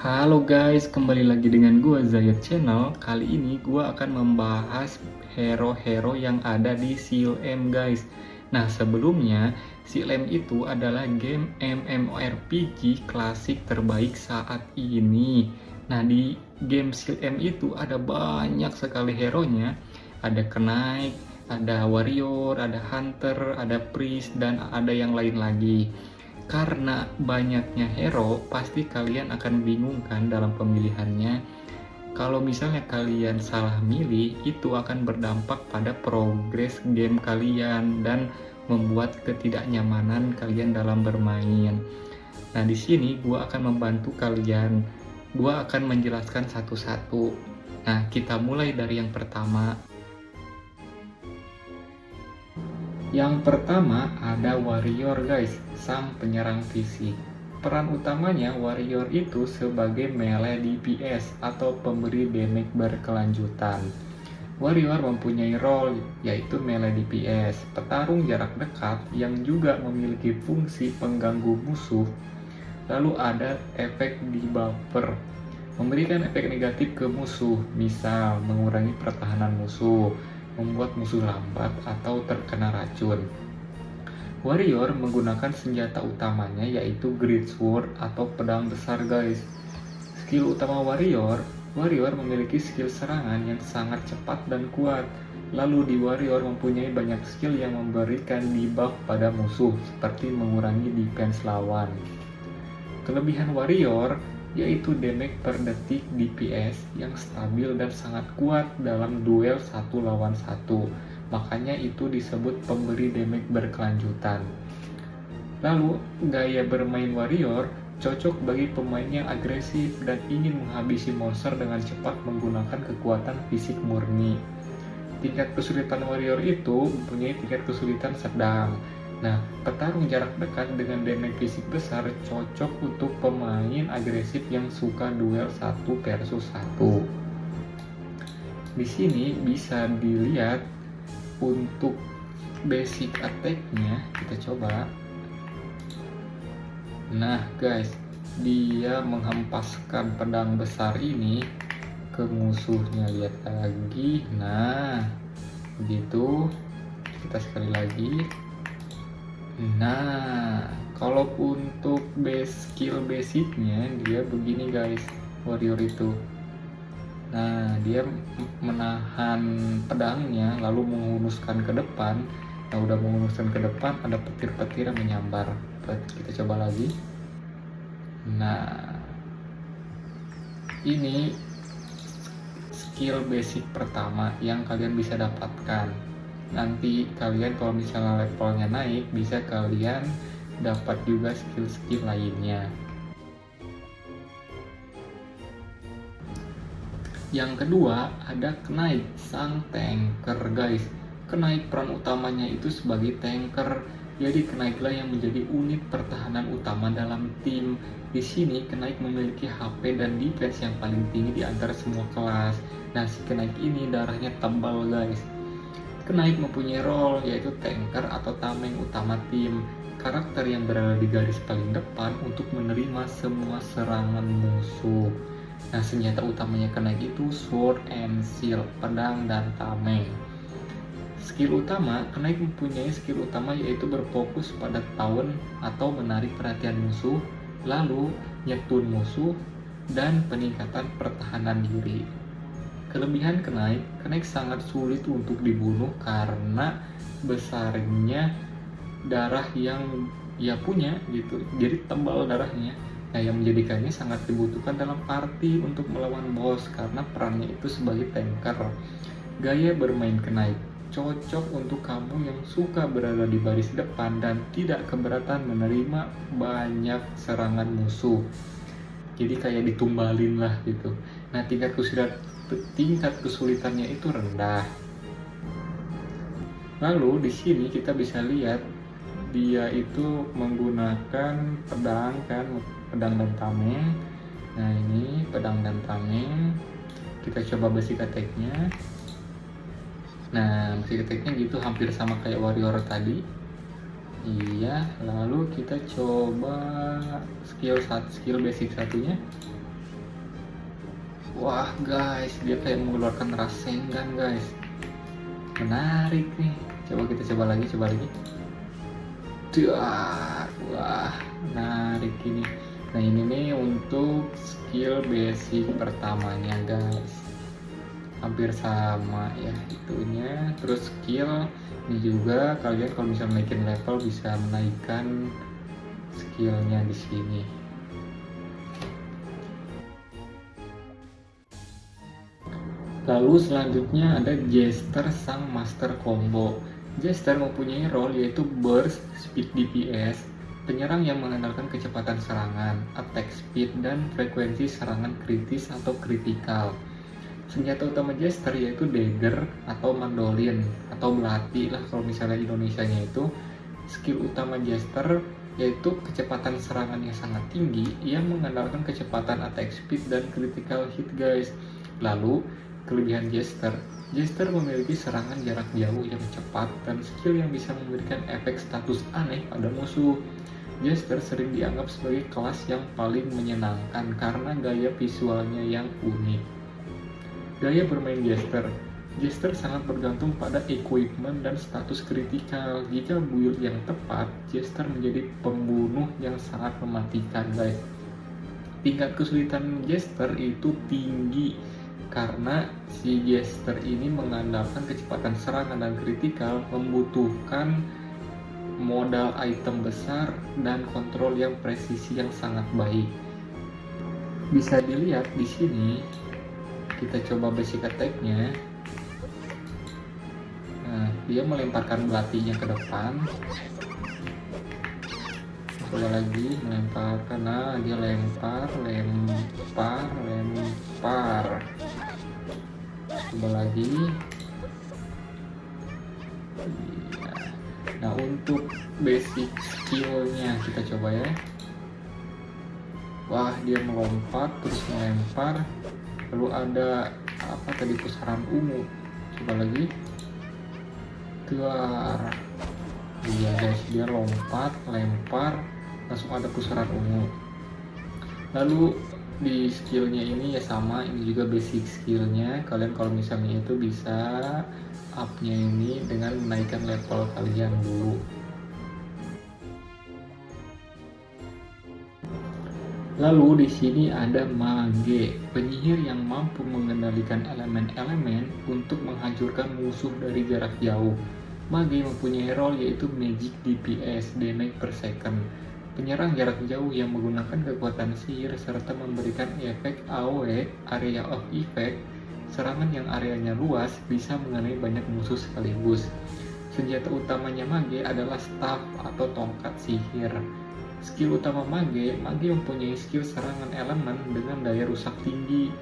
Halo guys, kembali lagi dengan gua Zayed Channel. Kali ini gua akan membahas hero-hero yang ada di Seal M guys. Nah, sebelumnya Seal M itu adalah game MMORPG klasik terbaik saat ini. Nah, di game Seal M itu ada banyak sekali hero-nya. Ada Knight, ada Warrior, ada Hunter, ada Priest, dan ada yang lain lagi. Karena banyaknya hero, pasti kalian akan bingung kan dalam pemilihannya. Kalau misalnya kalian salah milih, itu akan berdampak pada progres game kalian dan membuat ketidaknyamanan kalian dalam bermain. Nah, di sini gua akan membantu kalian. Gua akan menjelaskan satu-satu. Nah, kita mulai dari yang pertama. Yang pertama ada Warrior guys, sang penyerang fisik. Peran utamanya Warrior itu sebagai melee DPS atau pemberi damage berkelanjutan. Warrior mempunyai role yaitu melee DPS, petarung jarak dekat yang juga memiliki fungsi pengganggu musuh. Lalu ada efek debuffer, memberikan efek negatif ke musuh, misal mengurangi pertahanan musuh, membuat musuh lambat atau terkena racun. Warrior menggunakan senjata utamanya yaitu Greatsword atau pedang besar guys. Skill utama Warrior memiliki skill serangan yang sangat cepat dan kuat. Lalu di Warrior mempunyai banyak skill yang memberikan debuff pada musuh seperti mengurangi defense lawan. Kelebihan Warrior yaitu damage per detik DPS yang stabil dan sangat kuat dalam duel 1 lawan 1. Makanya itu disebut pemberi damage berkelanjutan. Lalu, gaya bermain Warrior cocok bagi pemain yang agresif dan ingin menghabisi monster dengan cepat menggunakan kekuatan fisik murni. Tingkat kesulitan Warrior itu mempunyai tingkat kesulitan sedang. Nah, petarung jarak dekat dengan damage fisik besar cocok untuk pemain agresif yang suka duel 1 versus 1. Di sini bisa dilihat untuk basic attack-nya, kita coba. Nah, guys, dia menghempaskan pedang besar ini ke musuhnya, lihat lagi. Nah, begitu. Kita sekali lagi. Nah, kalau untuk skill basicnya dia begini guys, Warrior itu. Nah, dia menahan pedangnya lalu menghunuskan ke depan. Nah, udah menghunuskan ke depan, ada petir-petir yang menyambar. Kita coba lagi. Nah, ini skill basic pertama yang kalian bisa dapatkan. Nanti kalian kalau misalnya levelnya naik, bisa kalian dapat juga skill-skill lainnya. Yang kedua ada Knight, sang tanker guys. Knight peran utamanya itu sebagai tanker. Jadi Knight lah yang menjadi unit pertahanan utama dalam tim. Di sini Knight memiliki HP dan defense yang paling tinggi di antara semua kelas. Nah, si Knight ini darahnya tebal guys. Knight mempunyai role yaitu tanker atau tameng utama tim, karakter yang berada di garis paling depan untuk menerima semua serangan musuh. Nah, senjata utamanya Knight itu sword and shield, pedang dan tameng. Skill utama, Knight mempunyai skill utama yaitu berfokus pada taunt atau menarik perhatian musuh, lalu nyetun musuh, dan peningkatan pertahanan diri. Kelebihan Knight sangat sulit untuk dibunuh karena besarnya darah yang ia punya gitu, jadi tebal darahnya. Nah, yang menjadikannya sangat dibutuhkan dalam party untuk melawan boss karena perannya itu sebagai tanker. Gaya bermain Knight cocok untuk kamu yang suka berada di baris depan dan tidak keberatan menerima banyak serangan musuh. Jadi kayak ditumbalin lah gitu. Nah, tingkat kesulitannya itu rendah. Lalu di sini kita bisa lihat dia itu menggunakan pedang kan, pedang dan tameng. Nah, ini pedang dan tameng. Kita coba basic attack-nya. Nah, basic attack-nya gitu hampir sama kayak Warrior tadi. Iya, lalu kita coba skill basic satunya. Wah guys, dia kayak mengeluarkan rasengan guys. Menarik nih. Kita coba lagi. Duar, wah, menarik ini. Nah ini nih untuk skill basic pertamanya guys. Hampir sama ya itunya. Terus skill ini juga kalian kalau bisa naikin level bisa menaikkan skillnya di sini. Lalu selanjutnya ada Jester Sang Master Combo. Jester mempunyai role yaitu Burst, Speed DPS, penyerang yang mengandalkan kecepatan serangan, attack speed, dan frekuensi serangan kritis atau kritikal. Senjata utama Jester yaitu dagger atau mandolin atau belati lah kalau misalnya Indonesianya itu. Skill utama Jester yaitu kecepatan serangan yang sangat tinggi yang mengandalkan kecepatan attack speed dan critical hit guys. Lalu kelebihan Jester memiliki serangan jarak jauh yang cepat dan skill yang bisa memberikan efek status aneh pada musuh. Jester sering dianggap sebagai kelas yang paling menyenangkan karena gaya visualnya yang unik. Gaya bermain Jester sangat bergantung pada equipment dan status kritikal. Jika build yang tepat, Jester menjadi pembunuh yang sangat mematikan guys. Tingkat kesulitan Jester itu tinggi karena si Jester ini mengandalkan kecepatan serangan dan kritikal, membutuhkan modal item besar dan kontrol yang presisi yang sangat baik. Bisa dilihat di sini, kita coba basic attack-nya. Nah, dia melemparkan belatinya ke depan. Coba lagi melemparkan, nah dia lempar. Coba lagi. Nah untuk basic skillnya kita coba ya. Wah dia melompat terus melempar, lalu ada apa tadi, pusaran ungu. Coba lagi. Tuar. Iya guys, dia lompat, lempar, langsung ada pusaran ungu. Lalu di skillnya ini ya sama, ini juga basic skillnya. Kalian kalau misalnya itu bisa upnya ini dengan menaikkan level kalian dulu. Lalu di sini ada mage, penyihir yang mampu mengendalikan elemen-elemen untuk menghancurkan musuh dari jarak jauh. Mage mempunyai role yaitu Magic DPS, damage per second, penyerang jarak jauh yang menggunakan kekuatan sihir serta memberikan efek AoE, area of effect. Serangan yang areanya luas bisa mengenai banyak musuh sekaligus. Senjata utamanya mage adalah staff atau tongkat sihir. Skill utama mage mempunyai skill serangan elemen dengan daya rusak tinggi.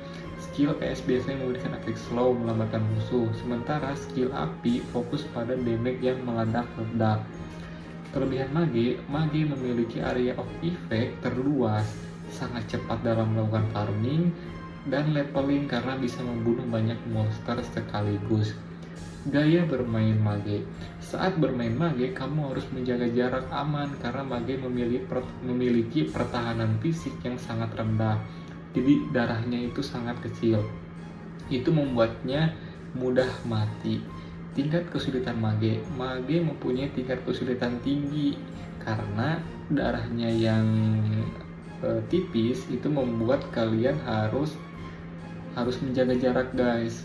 Skill PS biasanya memberikan efek slow melambatkan musuh, sementara skill api fokus pada damage yang meledak-ledak. Kelebihan mage memiliki area of effect terluas, sangat cepat dalam melakukan farming dan leveling karena bisa membunuh banyak monster sekaligus. Gaya bermain mage. Saat bermain mage, kamu harus menjaga jarak aman karena mage memiliki pertahanan fisik yang sangat rendah. Jadi darahnya itu sangat kecil. Itu membuatnya mudah mati. Tingkat kesulitan mage mempunyai tingkat kesulitan tinggi karena darahnya yang tipis itu membuat kalian harus menjaga jarak guys.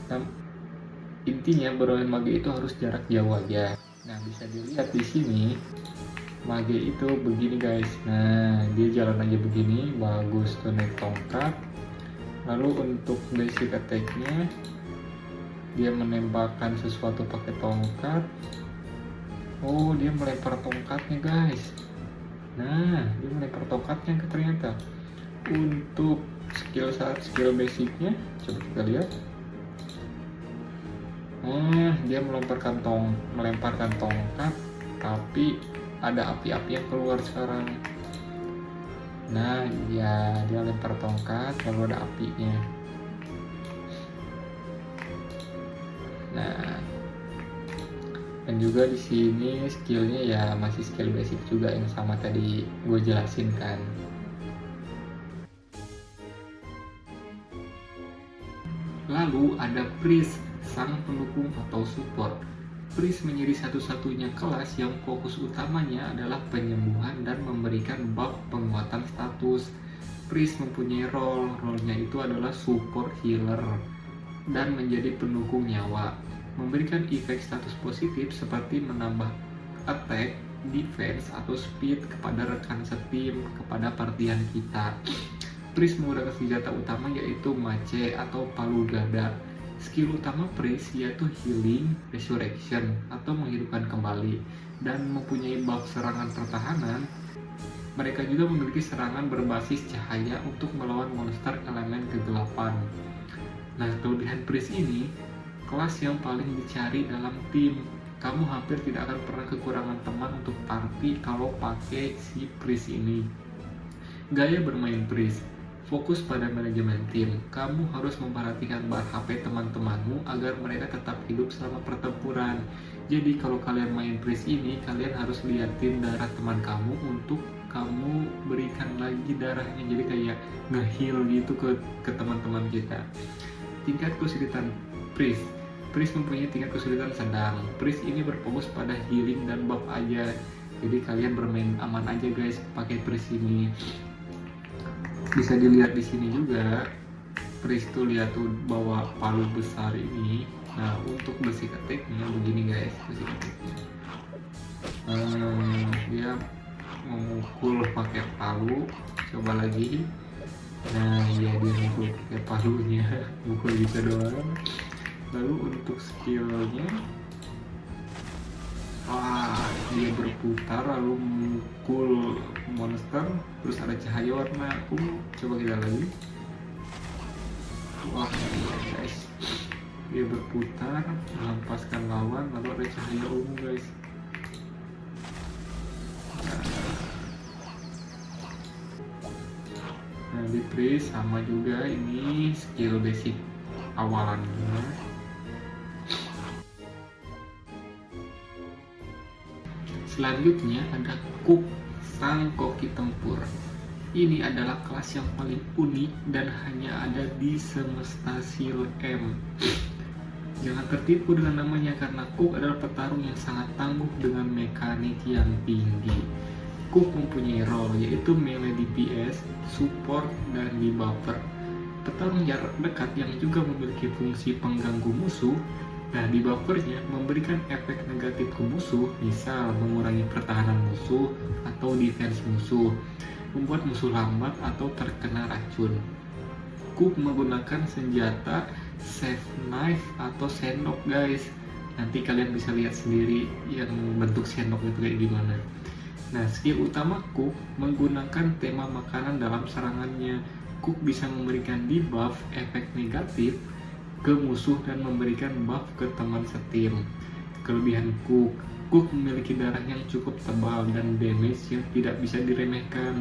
Nah, intinya bermain mage itu harus jarak jauh aja. Nah bisa dilihat di sini mage itu begini guys. Nah dia jalan aja begini, bagus tuh naik tongkat. Lalu untuk basic attack-nya dia menembakkan sesuatu pakai tongkat. Oh dia melempar tongkatnya guys. Nah dia melempar tongkatnya ternyata. Untuk skill basicnya coba kita lihat. Dia melemparkan tongkat, tapi ada api-api yang keluar sekarang. Nah ya dia lempar tongkat lalu ada apinya. Nah, dan juga di sini skillnya ya masih skill basic juga yang sama tadi gue jelasin kan. Lalu ada priest, sang pendukung atau support. Priest menjadi satu-satunya kelas yang fokus utamanya adalah penyembuhan dan memberikan buff penguatan status. Priest mempunyai role-nya itu adalah support healer dan menjadi pendukung nyawa, memberikan efek status positif seperti menambah attack, defense, atau speed kepada rekan setim kepada partian kita. Priest menggunakan senjata utama yaitu mace atau palu gada. Skill utama Priest yaitu healing, resurrection, atau menghidupkan kembali, dan mempunyai buff serangan pertahanan. Mereka juga memiliki serangan berbasis cahaya untuk melawan monster elemen kegelapan. Nah, kelebihan Priest ini kelas yang paling dicari dalam tim. Kamu hampir tidak akan pernah kekurangan teman untuk party kalau pakai si Priest ini. Gaya bermain Priest: fokus pada manajemen tim. Kamu harus memperhatikan bar HP teman-temanmu agar mereka tetap hidup selama pertempuran. Jadi kalau kalian main Priest ini, kalian harus liatin darah teman kamu untuk kamu berikan lagi darahnya. Jadi kayak nge-heal gitu ke teman-teman kita. Tingkat kesulitan Priest. Priest mempunyai tingkat kesulitan sedang. Priest ini berfokus pada healing dan buff aja. Jadi kalian bermain aman aja guys pakai Priest ini. Bisa dilihat di sini juga, Priest tuh lihat tuh bawa palu besar ini. Nah, untuk basic attack-nya begini guys, basic attack-nya. Dia memukul pakai palu. Coba lagi. Nah, iya dia mukul pakai palunya, mukul gitu doang. Lalu untuk skillnya, dia berputar lalu memukul monster, terus ada cahaya warna ungu. Coba kita lagi. Wah guys, dia berputar melepaskan lawan lalu ada cahaya ungu guys. Nah, di Priest sama juga, ini skill basic awalannya. Selanjutnya ada Cook, sang koki tempur. Ini adalah kelas yang paling unik dan hanya ada di Semesta Seal M. Jangan tertipu dengan namanya karena Cook adalah petarung yang sangat tangguh dengan mekanik yang tinggi. Cook mempunyai role yaitu melee DPS, support, dan debuffer. Petarung jarak dekat yang juga memiliki fungsi pengganggu musuh. Nah, debuffernya memberikan efek negatif ke musuh, misal mengurangi pertahanan musuh atau defense musuh, membuat musuh lambat atau terkena racun. Cook menggunakan senjata Chef Knife atau sendok guys. Nanti kalian bisa lihat sendiri yang bentuk sendok itu kayak gimana. Nah, skill utama Cook menggunakan tema makanan dalam serangannya. Cook bisa memberikan debuff efek negatif ke musuh dan memberikan buff ke teman setim. Kelebihan Cook memiliki darah yang cukup tebal dan damage yang tidak bisa diremehkan.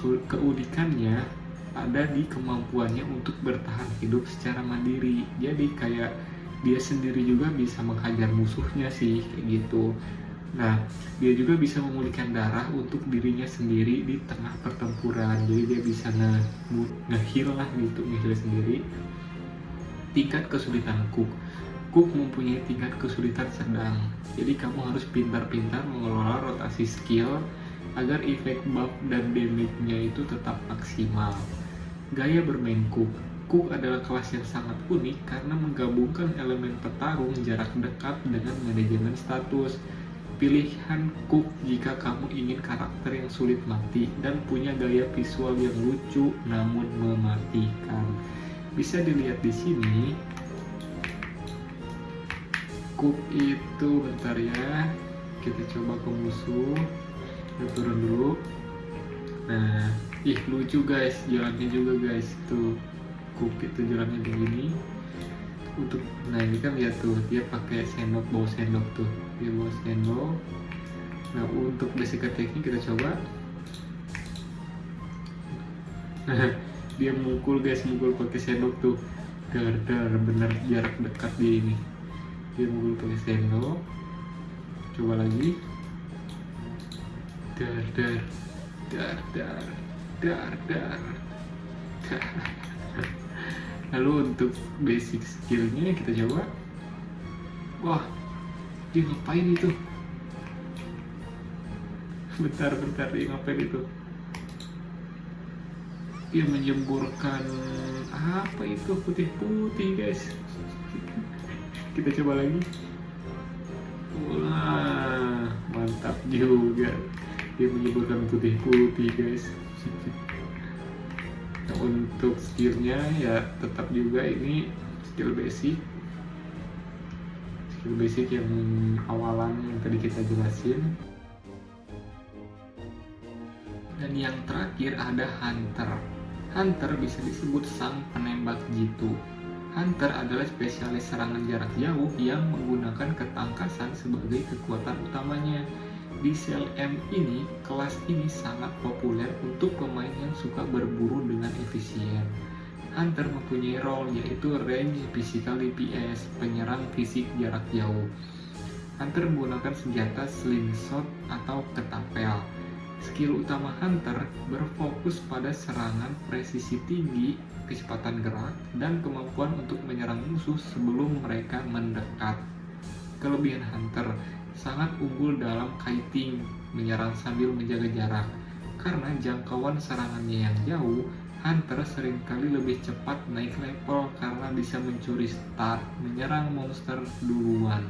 Keunikannya ada di kemampuannya untuk bertahan hidup secara mandiri. Jadi kayak dia sendiri juga bisa menghajar musuhnya sih, kayak gitu. Nah, dia juga bisa memulihkan darah untuk dirinya sendiri di tengah pertempuran. Jadi dia bisa nge-heal lah gitu, nge-heal sendiri. Tingkat kesulitan Cook mempunyai tingkat kesulitan sedang. Jadi kamu harus pintar-pintar mengelola rotasi skill agar efek buff dan damage-nya itu tetap maksimal. Gaya bermain Cook adalah kelas yang sangat unik karena menggabungkan elemen petarung jarak dekat dengan manajemen status. Pilihan Cook jika kamu ingin karakter yang sulit mati dan punya gaya visual yang lucu namun mematikan. Bisa dilihat di sini, Cook itu, bentar ya, kita coba ke musuh, kita turun dulu. Nah, lucu guys, jalannya juga guys, tuh Cook itu jalannya begini. Nah ini kan lihat tuh, dia pakai sendok, bawa sendok tuh, dia bawa sendok. Nah, untuk basic attack-nya kita coba. Nah, dia mukul pakai sendok tuh, dar bener jarak dekat dia ini. Dia mukul pakai sendok. Coba lagi. dar. Lalu untuk basic skillnya kita coba. Wah, dia ngapain itu? Bentar, dia ngapain itu? Dia menyemburkan apa itu putih-putih guys. Kita coba lagi. Wah, mantap juga. Dia menyemburkan putih-putih guys. Nah, untuk skillnya ya tetap juga ini skill basic yang awalan yang tadi kita jelasin. Dan yang terakhir ada Hunter. Hunter bisa disebut sang penembak jitu. Hunter adalah spesialis serangan jarak jauh yang menggunakan ketangkasan sebagai kekuatan utamanya. Di CLM ini, kelas ini sangat populer untuk pemain yang suka berburu dengan efisien. Hunter mempunyai role yaitu range physical DPS, penyerang fisik jarak jauh. Hunter menggunakan senjata slingshot atau ketapel. Skill utama Hunter berfokus pada serangan presisi tinggi, kecepatan gerak, dan kemampuan untuk menyerang musuh sebelum mereka mendekat. Kelebihan Hunter sangat unggul dalam kiting, menyerang sambil menjaga jarak. Karena jangkauan serangannya yang jauh, Hunter seringkali lebih cepat naik level karena bisa mencuri start, menyerang monster duluan.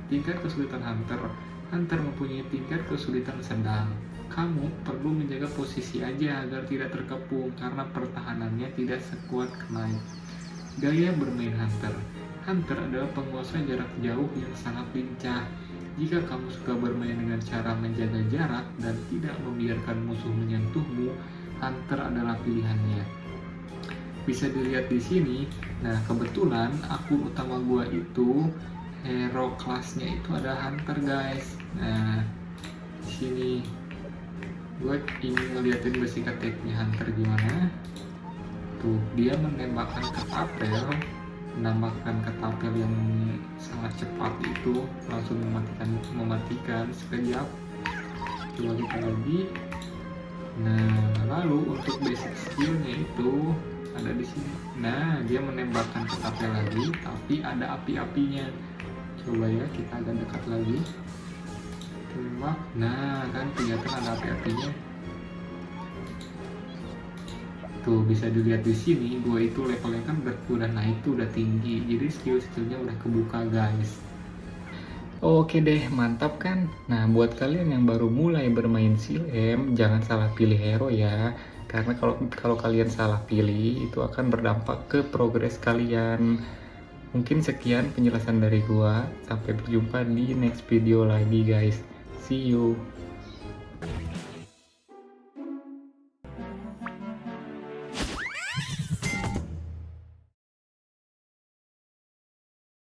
Tingkat kesulitan Hunter mempunyai tingkat kesulitan sedang. Kamu perlu menjaga posisi aja agar tidak terkepung karena pertahanannya tidak sekuat Knight. Gaya bermain Hunter adalah penguasa jarak jauh yang sangat lincah. Jika kamu suka bermain dengan cara menjaga jarak dan tidak membiarkan musuh menyentuhmu, Hunter adalah pilihannya. Bisa dilihat di sini. Nah, kebetulan akun utama gua itu hero kelasnya itu ada Hunter guys. Nah, di sini gue ingin ngeliatin basic attack-nya Hunter gimana. Tuh, dia menembakkan menambahkan ketapel yang sangat cepat itu, langsung mematikan sekejap. Coba kita lagi. Nah, lalu untuk basic skillnya itu ada di sini. Nah, dia menembakkan ketapel lagi, tapi ada api-apinya. Coba ya, kita agak dekat lagi. Tembak. Nah, kan kelihatan ada api-apinya. Tuh, bisa dilihat di sini, gue itu levelnya kan udah naik tuh, udah tinggi. Jadi skill-skillnya udah kebuka guys. Oke deh, mantap kan? Nah, buat kalian yang baru mulai bermain CLM, jangan salah pilih hero ya. Karena kalau kalian salah pilih, itu akan berdampak ke progres kalian. Mungkin sekian penjelasan dari gua. Sampai berjumpa di next video lagi guys. See you.